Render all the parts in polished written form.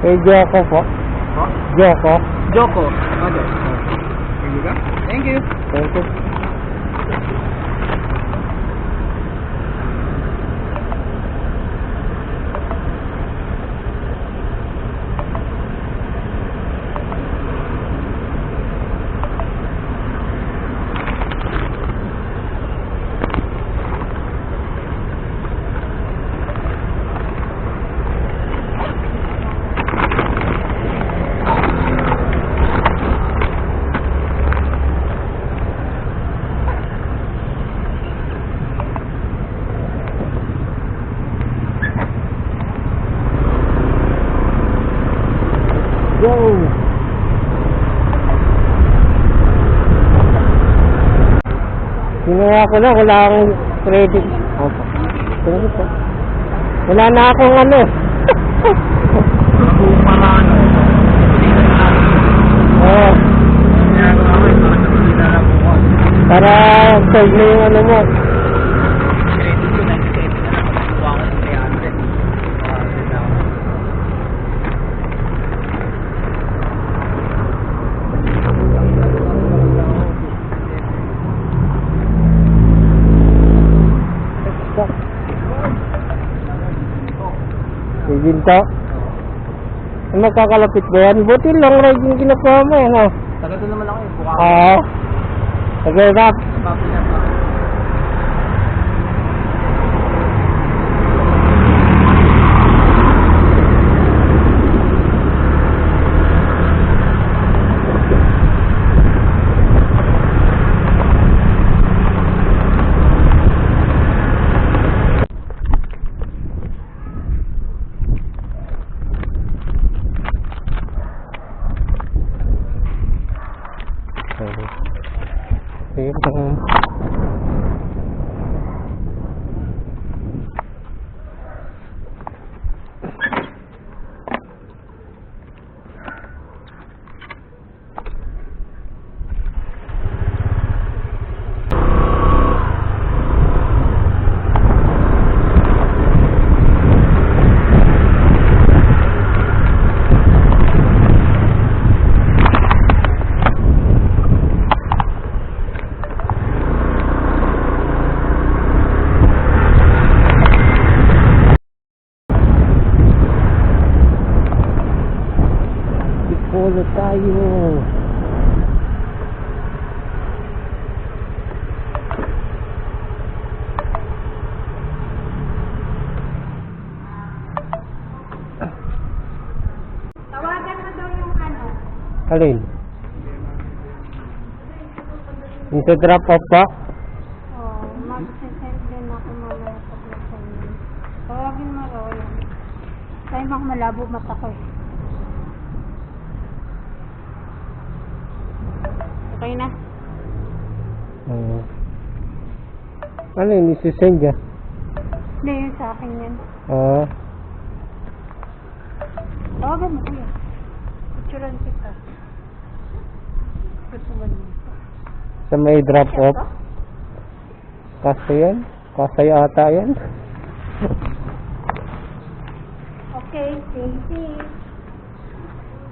Kay Joko po. Oh? Joko. Joko. Okay. Here you go. Thank you. Thank you. Go! Ginawa ko na, wala akong credit. Opo. Thank you po. Wala na akong ano. Oo. Para solve na yung ano mo. Ginto. Magkakalapit ba yan? Buti long ride yung kinukuha mo, ano? Taga doon naman ako eh. Buka. Oo. Okay, Rap. Sige po. Polo tayo. Tawagan mo daw yung ano. Alin? Yung sa drop off pa? Oh, mag-send din ako mamaya sa send. Tawagin mo raw yan. Kaya mak malabo mata ko eh. Okay na? Oo. Ano yun? Isisend ya? Hindi, yun sa akin yan. Oo. Tawagan mo kuya. Picturean kita. Gusto mo niyo. Sa may drop off? Kasi yan? Kasi ata yan? Okay, thank you.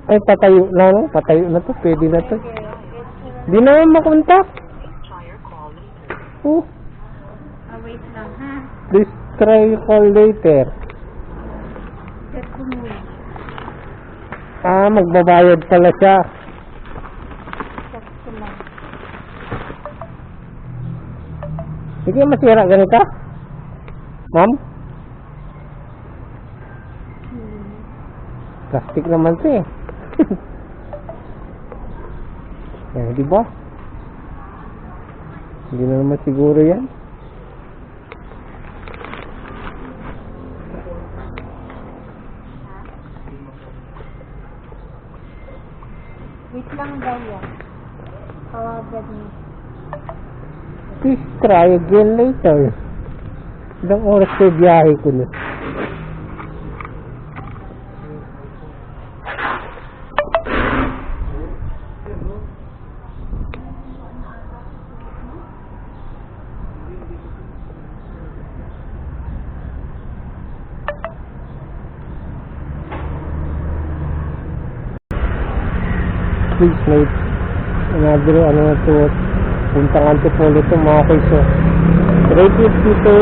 Ay, patayo na, no? Patayo na to. Pwede na to. Di na yung makontak. Oh, Wait lang ha. please try call later. Check ko muna. Ah, magbabayad pala siya. Check ko lang. Sige, masira ganito. Ma'am? Plastic naman siya eh. Eh, di ba? Hindi na naman siguro yan. Wait lang daw yan. Tawagan mo. Please try again later. Ilang oras ko biyahe ko na. please mate. Another ano na to. Puntang Antipolo to mga kuys. So, 350 to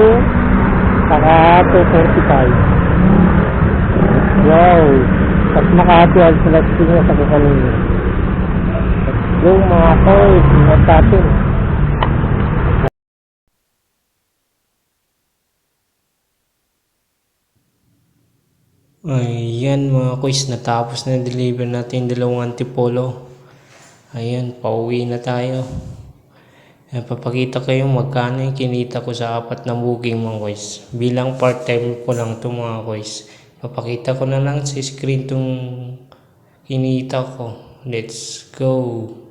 saka 245. Wow. At Makati ang selecting na sa kanina. Let's go mga kuys. Ingat natin. Ayan mga kuys, natapos na deliver natin yung dalawang Antipolo. Ayan, pauwi na tayo. Ayan, papakita ko yung magkano yung kinita ko sa 4 na booking mga kuys. Bilang part-time ko lang ito mga kuys. Papakita ko na lang sa screen itong kinita ko. Let's go!